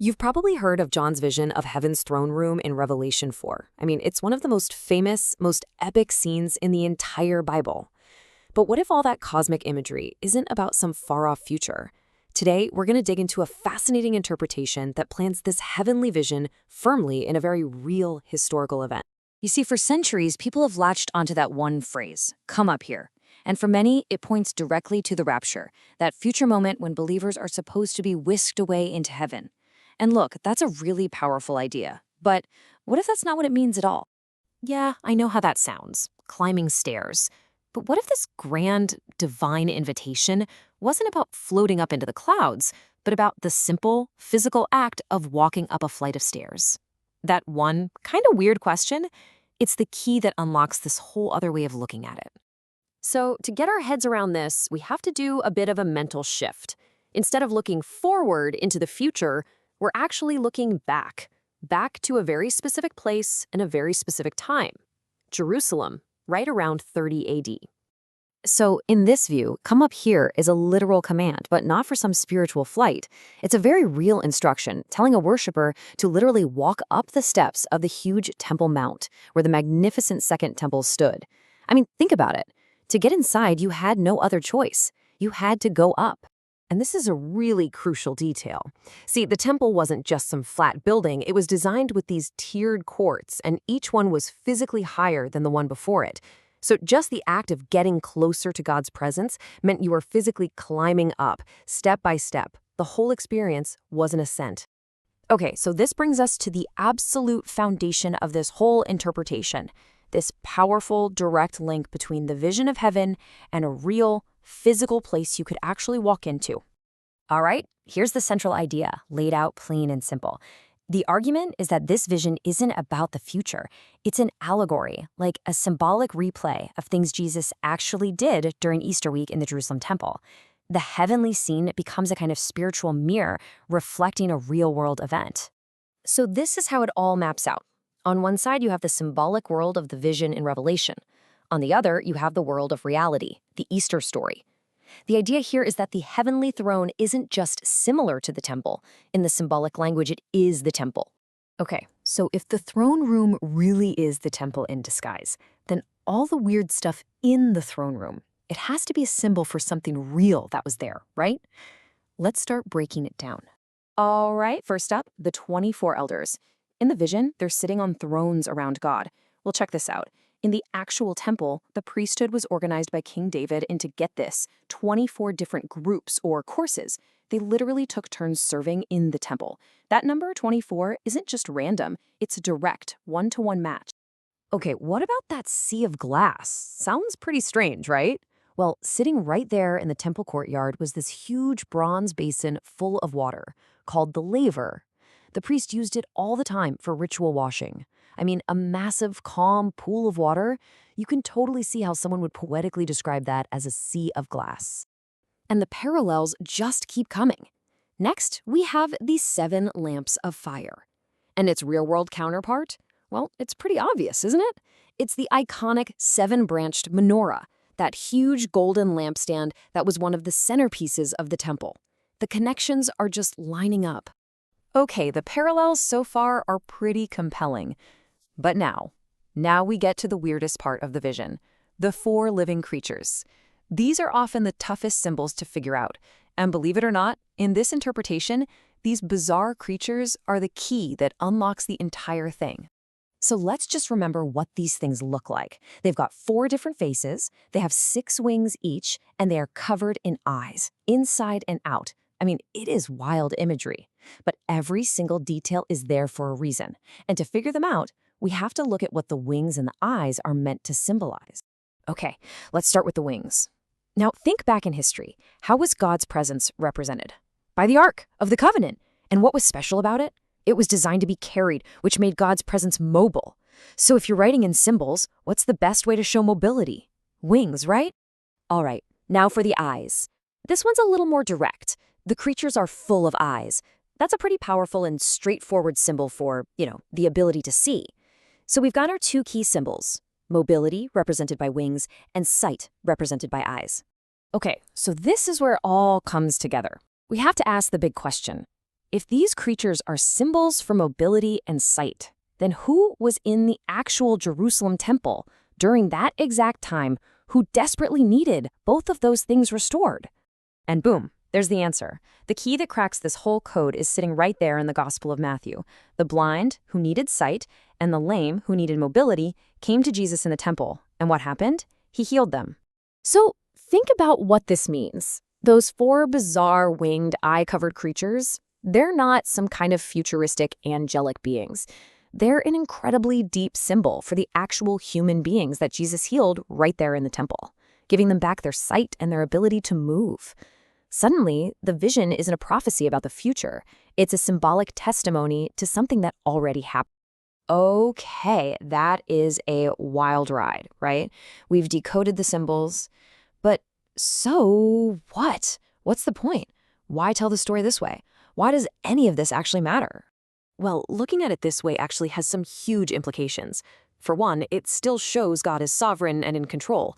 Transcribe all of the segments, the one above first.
You've probably heard of John's vision of heaven's throne room in Revelation 4. It's one of the most famous, most epic scenes in the entire Bible. But what if all that cosmic imagery isn't about some far-off future? Today, we're going to dig into a fascinating interpretation that plants this heavenly vision firmly in a very real historical event. You see, for centuries, people have latched onto that one phrase, come up here. And for many, it points directly to the rapture, that future moment when believers are supposed to be whisked away into heaven. And look, that's a really powerful idea. But what if that's not what it means at all? Yeah, I know how that sounds, climbing stairs. But what if this grand, divine invitation wasn't about floating up into the clouds, but about the simple, physical act of walking up a flight of stairs? That one, kind of weird question, it's the key that unlocks this whole other way of looking at it. So, to get our heads around this, we have to do a bit of a mental shift. Instead of looking forward into the future, we're actually looking back to a very specific place and a very specific time. Jerusalem, right around 30 AD. So, in this view, come up here is a literal command, but not for some spiritual flight. It's a very real instruction, telling a worshiper to literally walk up the steps of the huge Temple Mount, where the magnificent Second Temple stood. Think about it. To get inside, you had no other choice. You had to go up. And this is a really crucial detail. See, the temple wasn't just some flat building. It was designed with these tiered courts, and each one was physically higher than the one before it. So just the act of getting closer to God's presence meant you were physically climbing up, step by step. The whole experience was an ascent. Okay, so this brings us to the absolute foundation of this whole interpretation. This powerful, direct link between the vision of heaven and a real, physical place you could actually walk into. All right, here's the central idea, laid out plain and simple. The argument is that this vision isn't about the future. It's an allegory, like a symbolic replay of things Jesus actually did during Easter week in the Jerusalem temple. The heavenly scene becomes a kind of spiritual mirror reflecting a real-world event. So this is how it all maps out. On one side, you have the symbolic world of the vision in Revelation. On the other, you have the world of reality, the Easter story. The idea here is that the heavenly throne isn't just similar to the temple. In the symbolic language, it is the temple. Okay, so if the throne room really is the temple in disguise, then all the weird stuff in the throne room, it has to be a symbol for something real that was there, right? Let's start breaking it down. All right, first up, the 24 elders. In the vision, they're sitting on thrones around God. Well, check this out. In the actual temple, the priesthood was organized by King David into, get this, 24 different groups or courses. They literally took turns serving in the temple. That number, 24, isn't just random. It's a direct, one-to-one match. Okay, what about that sea of glass? Sounds pretty strange, right? Well, sitting right there in the temple courtyard was this huge bronze basin full of water, called the laver. The priest used it all the time for ritual washing. A massive, calm pool of water. You can totally see how someone would poetically describe that as a sea of glass. And the parallels just keep coming. Next, we have the 7 lamps of fire. And its real-world counterpart? Well, it's pretty obvious, isn't it? It's the iconic 7-branched menorah, that huge golden lampstand that was one of the centerpieces of the temple. The connections are just lining up. Okay, the parallels so far are pretty compelling. But now we get to the weirdest part of the vision, the 4 living creatures. These are often the toughest symbols to figure out. And believe it or not, in this interpretation, these bizarre creatures are the key that unlocks the entire thing. So let's just remember what these things look like. They've got 4 different faces, they have 6 wings each, and they are covered in eyes, inside and out. It is wild imagery. But every single detail is there for a reason. And to figure them out, we have to look at what the wings and the eyes are meant to symbolize. Okay, let's start with the wings. Now, think back in history. How was God's presence represented? By the Ark of the Covenant. And what was special about it? It was designed to be carried, which made God's presence mobile. So if you're writing in symbols, what's the best way to show mobility? Wings, right? All right, now for the eyes. This one's a little more direct. The creatures are full of eyes. That's a pretty powerful and straightforward symbol for, the ability to see. So we've got our 2 key symbols, mobility, represented by wings, and sight, represented by eyes. Okay, so this is where it all comes together. We have to ask the big question. If these creatures are symbols for mobility and sight, then who was in the actual Jerusalem temple during that exact time who desperately needed both of those things restored? And boom, there's the answer. The key that cracks this whole code is sitting right there in the Gospel of Matthew. The blind, who needed sight, and the lame, who needed mobility, came to Jesus in the temple. And what happened? He healed them. So think about what this means. Those 4 bizarre winged, eye-covered creatures, they're not some kind of futuristic angelic beings. They're an incredibly deep symbol for the actual human beings that Jesus healed right there in the temple, giving them back their sight and their ability to move. Suddenly, the vision isn't a prophecy about the future. It's a symbolic testimony to something that already happened. Okay, that is a wild ride, right? We've decoded the symbols, but so what? What's the point? Why tell the story this way? Why does any of this actually matter? Well, looking at it this way actually has some huge implications. For one, it still shows God is sovereign and in control,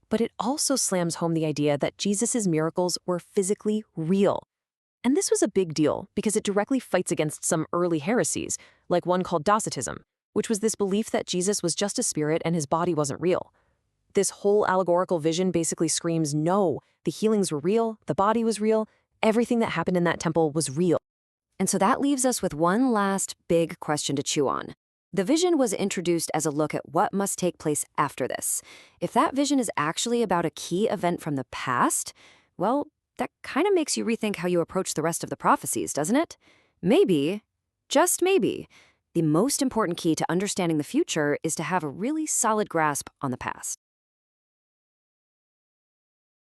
but it also slams home the idea that Jesus' miracles were physically real. And this was a big deal because it directly fights against some early heresies, like one called Docetism, which was this belief that Jesus was just a spirit and his body wasn't real. This whole allegorical vision basically screams, no, the healings were real, the body was real, everything that happened in that temple was real. And so that leaves us with one last big question to chew on. The vision was introduced as a look at what must take place after this. If that vision is actually about a key event from the past, well, that kind of makes you rethink how you approach the rest of the prophecies, doesn't it? Maybe, just maybe, the most important key to understanding the future is to have a really solid grasp on the past.